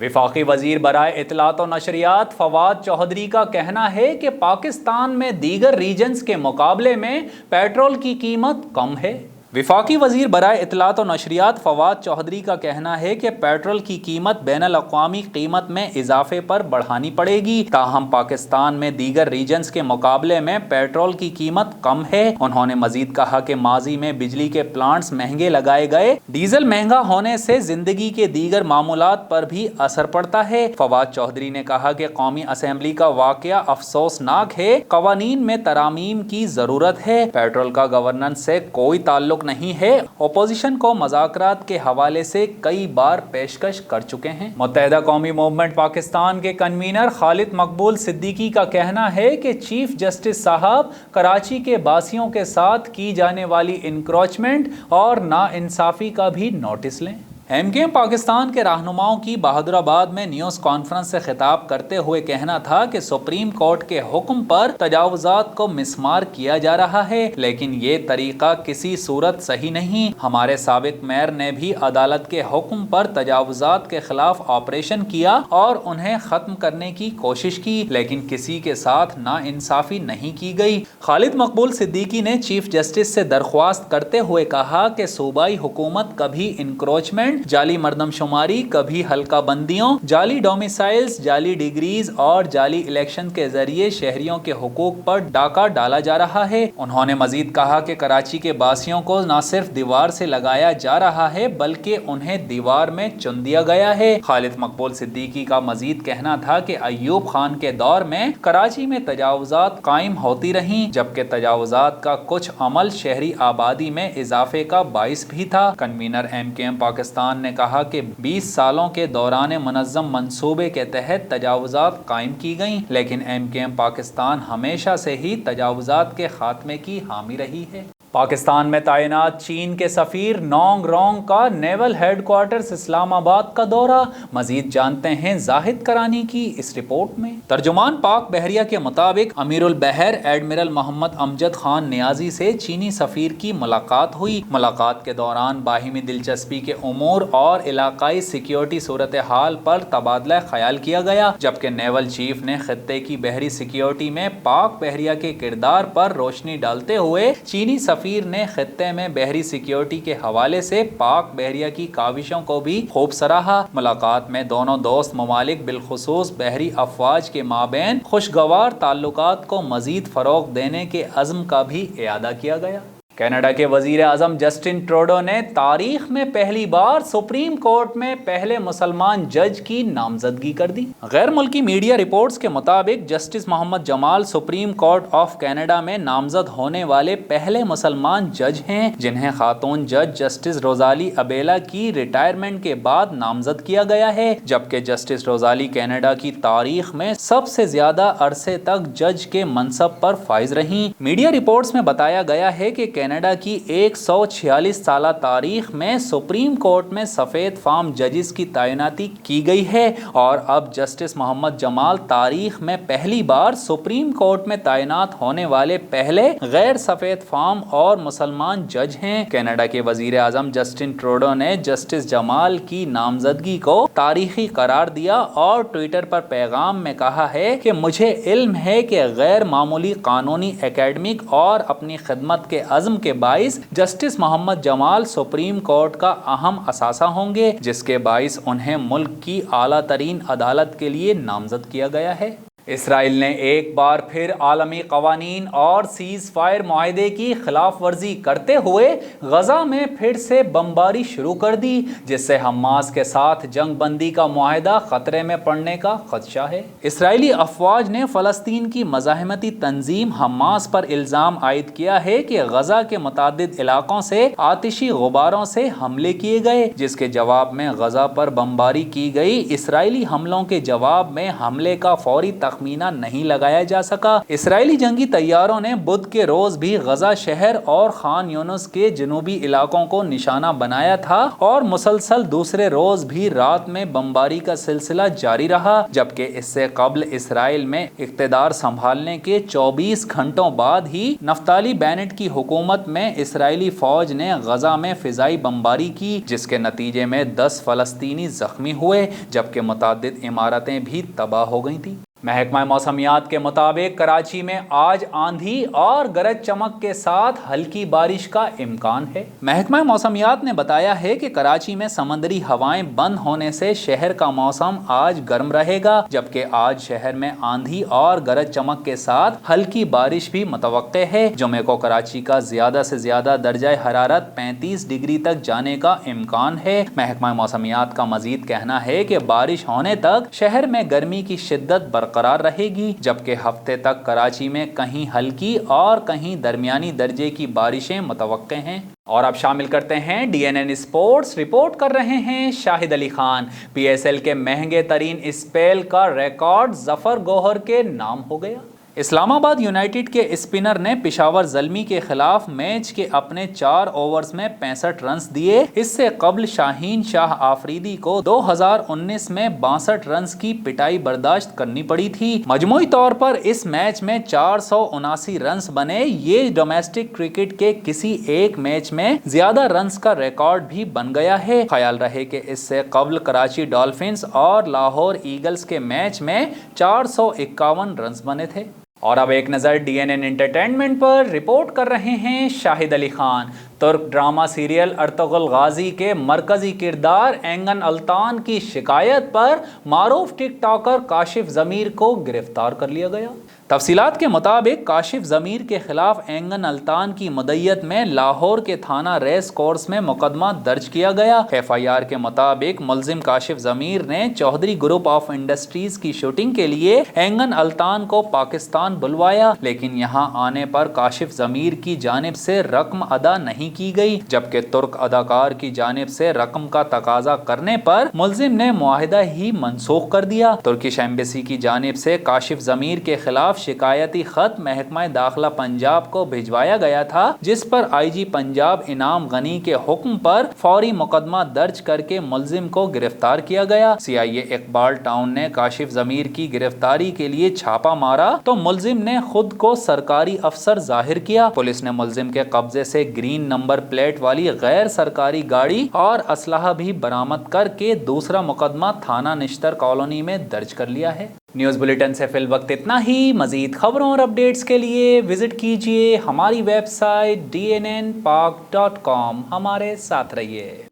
وفاقی وزیر برائے اطلاعات و نشریات فواد چودھری کا کہنا ہے کہ پاکستان میں دیگر ریجنز کے مقابلے میں پیٹرول کی قیمت کم ہے۔ وفاقی وزیر برائے اطلاعات و نشریات فواد چودھری کا کہنا ہے کہ پیٹرول کی قیمت بین الاقوامی قیمت میں اضافے پر بڑھانی پڑے گی، تاہم پاکستان میں دیگر ریجنز کے مقابلے میں پیٹرول کی قیمت کم ہے۔ انہوں نے مزید کہا کہ ماضی میں بجلی کے پلانٹس مہنگے لگائے گئے، ڈیزل مہنگا ہونے سے زندگی کے دیگر معمولات پر بھی اثر پڑتا ہے۔ فواد چودھری نے کہا کہ قومی اسمبلی کا واقعہ افسوسناک ہے، قوانین میں ترامیم کی ضرورت ہے۔ پیٹرول کا گورننس سے کوئی تعلق نہیں ہے، اپوزیشن کو مذاکرات کے حوالے سے کئی بار پیشکش کر چکے ہیں۔ متحدہ قومی موومنٹ پاکستان کے کنوینر خالد مقبول صدیقی کا کہنا ہے کہ چیف جسٹس صاحب کراچی کے باسیوں کے ساتھ کی جانے والی انکروچمنٹ اور ناانصافی کا بھی نوٹس لیں۔ ایم کیو ایم پاکستان کے رہنماؤں کی بہادرآباد میں نیوز کانفرنس سے خطاب کرتے ہوئے کہنا تھا کہ سپریم کورٹ کے حکم پر تجاوزات کو مسمار کیا جا رہا ہے، لیکن یہ طریقہ کسی صورت صحیح نہیں۔ ہمارے سابق میئر نے بھی عدالت کے حکم پر تجاوزات کے خلاف آپریشن کیا اور انہیں ختم کرنے کی کوشش کی، لیکن کسی کے ساتھ ناانصافی نہیں کی گئی۔ خالد مقبول صدیقی نے چیف جسٹس سے درخواست کرتے ہوئے کہا کہ صوبائی حکومت کبھی انکروچمنٹ، جعلی مردم شماری، کبھی حلقہ بندیوں، جعلی ڈومیسائلز، جعلی ڈگریز اور جعلی الیکشن کے ذریعے شہریوں کے حقوق پر ڈاکہ ڈالا جا رہا ہے۔ انہوں نے مزید کہا کہ کراچی کے باسیوں کو نہ صرف دیوار سے لگایا جا رہا ہے بلکہ انہیں دیوار میں چن دیا گیا ہے۔ خالد مقبول صدیقی کا مزید کہنا تھا کہ ایوب خان کے دور میں کراچی میں تجاوزات قائم ہوتی رہیں، جبکہ تجاوزات کا کچھ عمل شہری آبادی میں اضافے کا باعث بھی تھا۔ Convener M Q M Pakistan نے کہا کہ 20 سالوں کے دوران منظم منصوبے کے تحت تجاوزات قائم کی گئیں، لیکن ایم کیو ایم پاکستان ہمیشہ سے ہی تجاوزات کے خاتمے کی حامی رہی ہے۔ پاکستان میں تعینات چین کے سفیر نونگ رونگ کا نیول ہیڈ کوارٹرز اسلام آباد کا دورہ، مزید جانتے ہیں زاہد کرانی کی اس رپورٹ میں۔ ترجمان پاک بحریہ کے مطابق امیر البحر ایڈمرل محمد امجد خان نیازی سے چینی سفیر کی ملاقات ہوئی۔ ملاقات کے دوران باہمی دلچسپی کے امور اور علاقائی سیکیورٹی صورتحال پر تبادلہ خیال کیا گیا، جبکہ نیول چیف نے خطے کی بحری سیکیورٹی میں پاک بحریہ کے کردار پر روشنی ڈالتے ہوئے چینی سفیر نے خطے میں بحری سیکیورٹی کے حوالے سے پاک بحریہ کی کاوشوں کو بھی خوب سراہا۔ ملاقات میں دونوں دوست ممالک بالخصوص بحری افواج کے مابین خوشگوار تعلقات کو مزید فروغ دینے کے عزم کا بھی اعادہ کیا گیا۔ کینیڈا کے وزیر اعظم جسٹن ٹروڈو نے تاریخ میں پہلی بار سپریم کورٹ میں پہلے مسلمان جج کی نامزدگی کر دی۔ غیر ملکی میڈیا رپورٹس کے مطابق justice Muhammad Jamal supreme court of Canada میں نامزد ہونے والے پہلے مسلمان جج ہیں، جنہیں خاتون جج جسٹس روزالی ابیلا کی ریٹائرمنٹ کے بعد نامزد کیا گیا ہے، جبکہ جسٹس روزالی کینیڈا کی تاریخ میں سب سے زیادہ عرصے تک جج کے منصب پر فائز رہیں۔ میڈیا رپورٹس میں بتایا گیا ہے کہ کینیڈا کی 146 سالہ تاریخ میں سپریم کورٹ میں سفید فام ججز کی تعیناتی کی گئی ہے، اور اب جسٹس محمد جمال تاریخ میں پہلی بار سپریم کورٹ میں تعینات ہونے والے پہلے غیر سفید فام اور مسلمان جج ہیں۔ کینیڈا کے وزیر اعظم جسٹن ٹروڈو نے جسٹس جمال کی نامزدگی کو تاریخی قرار دیا اور ٹویٹر پر پیغام میں کہا ہے کہ مجھے علم ہے کہ غیر معمولی قانونی اکیڈمک اور اپنی خدمت کے عزم کے باعث جسٹس محمد جمال سپریم کورٹ کا اہم اثاثہ ہوں گے، جس کے باعث انہیں ملک کی اعلیٰ ترین عدالت کے لیے نامزد کیا گیا ہے۔ اسرائیل نے ایک بار پھر عالمی قوانین اور سیز فائر معاہدے کی خلاف ورزی کرتے ہوئے غزہ میں پھر سے بمباری شروع کر دی، جس سے حماس کے ساتھ جنگ بندی کا معاہدہ خطرے میں پڑنے کا خدشہ ہے۔ اسرائیلی افواج نے فلسطین کی مزاحمتی تنظیم حماس پر الزام عائد کیا ہے کہ غزہ کے متعدد علاقوں سے آتشی غباروں سے حملے کیے گئے، جس کے جواب میں غزہ پر بمباری کی گئی۔ اسرائیلی حملوں کے جواب میں حملے کا فوری تخمینہ تخمینہ نہیں لگایا جا سکا۔ اسرائیلی جنگی طیاروں نے بدھ کے روز بھی غزہ شہر اور خان یونس کے جنوبی علاقوں کو نشانہ بنایا تھا اور مسلسل دوسرے روز بھی رات میں بمباری کا سلسلہ جاری رہا، جبکہ اس سے قبل اسرائیل میں اقتدار سنبھالنے کے 24 گھنٹوں بعد ہی نفتالی بینٹ کی حکومت میں اسرائیلی فوج نے غزہ میں فضائی بمباری کی، جس کے نتیجے میں 10 فلسطینی زخمی ہوئے جبکہ متعدد عمارتیں بھی تباہ ہو گئی تھیں۔ محکمہ موسمیات کے مطابق کراچی میں آج آندھی اور گرج چمک کے ساتھ ہلکی بارش کا امکان ہے۔ محکمہ موسمیات نے بتایا ہے کہ کراچی میں سمندری ہوائیں بند ہونے سے شہر کا موسم آج گرم رہے گا، جبکہ آج شہر میں آندھی اور گرج چمک کے ساتھ ہلکی بارش بھی متوقع ہے۔ جمعے کو کراچی کا زیادہ سے زیادہ درجہ حرارت 35 ڈگری تک جانے کا امکان ہے۔ محکمہ موسمیات کا مزید کہنا ہے کہ بارش ہونے تک شہر میں گرمی کی شدت برقرار رہے گی، جبکہ ہفتے تک کراچی میں کہیں ہلکی اور کہیں درمیانی درجے کی بارشیں متوقع ہیں۔ اور اب شامل کرتے ہیں DNN اسپورٹس۔ رپورٹ کر رہے ہیں شاہد علی خان۔ PSL کے مہنگے ترین اسپیل کا ریکارڈ ظفر گوہر کے نام ہو گیا۔ اسلام آباد یونائیٹڈ کے اسپنر نے پشاور زلمی کے خلاف میچ کے اپنے 4 اوورز میں 65 رنز دیے۔ اس سے قبل شاہین شاہ آفریدی کو 2019 میں 62 رنز کی پٹائی برداشت کرنی پڑی تھی۔ مجموعی طور پر اس میچ میں 479 رنز بنے۔ یہ ڈومیسٹک کرکٹ کے کسی ایک میچ میں زیادہ رنز کا ریکارڈ بھی بن گیا ہے۔ خیال رہے کہ اس سے قبل کراچی ڈالفنز اور لاہور ایگلز کے میچ میں 451 رنز بنے تھے۔ اور اب ایک نظر DNN انٹرٹینمنٹ پر۔ رپورٹ کر رہے ہیں شاہد علی خان۔ ترک ڈرامہ سیریل ارطغرل غازی کے مرکزی کردار اینگن الطان کی شکایت پر معروف ٹک ٹاکر کاشف ضمیر کو گرفتار کر لیا گیا۔ تفصیلات کے مطابق کاشف ضمیر کے خلاف اینگن الطان کی مدعیت میں لاہور کے تھانہ ریس کورس میں مقدمہ درج کیا گیا۔ FIR کے مطابق ملزم کاشف ضمیر نے چودھری گروپ آف انڈسٹریز کی شوٹنگ کے لیے اینگن الطان کو پاکستان بلوایا، لیکن یہاں آنے پر کاشف ضمیر کی جانب سے رقم ادا نہیں کی گئی، جبکہ ترک اداکار کی جانب سے رقم کا تقاضا کرنے پر ملزم نے معاہدہ ہی منسوخ کر دیا۔ ترکش ایمبیسی کی جانب سے کاشف ضمیر کے خلاف شکایتی خط محکمہ داخلہ پنجاب کو بھجوایا گیا تھا، جس پر IG پنجاب انعام غنی کے حکم پر فوری مقدمہ درج کر کے ملزم کو گرفتار کیا گیا۔ CIA اقبال ٹاؤن نے کاشف ضمیر کی گرفتاری کے لیے چھاپا مارا تو ملزم نے خود کو سرکاری افسر ظاہر کیا۔ پولیس نے ملزم کے قبضے سے گرین نمبر پلیٹ والی غیر سرکاری گاڑی اور اسلحہ بھی برآمد کر کے دوسرا مقدمہ تھانہ نشتر کالونی میں درج کر لیا ہے۔ نیوز بلیٹن سے فی الوقت اتنا ہی۔ مزید خبروں اور اپڈیٹس کے لیے وزٹ کیجیے ہماری ویب سائٹ dnnpak.com۔ ہمارے ساتھ رہیے۔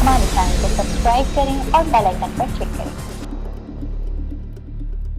ہمارے چینل کو سبسکرائب کریں اور بیل آئیکن پر کلک کریں۔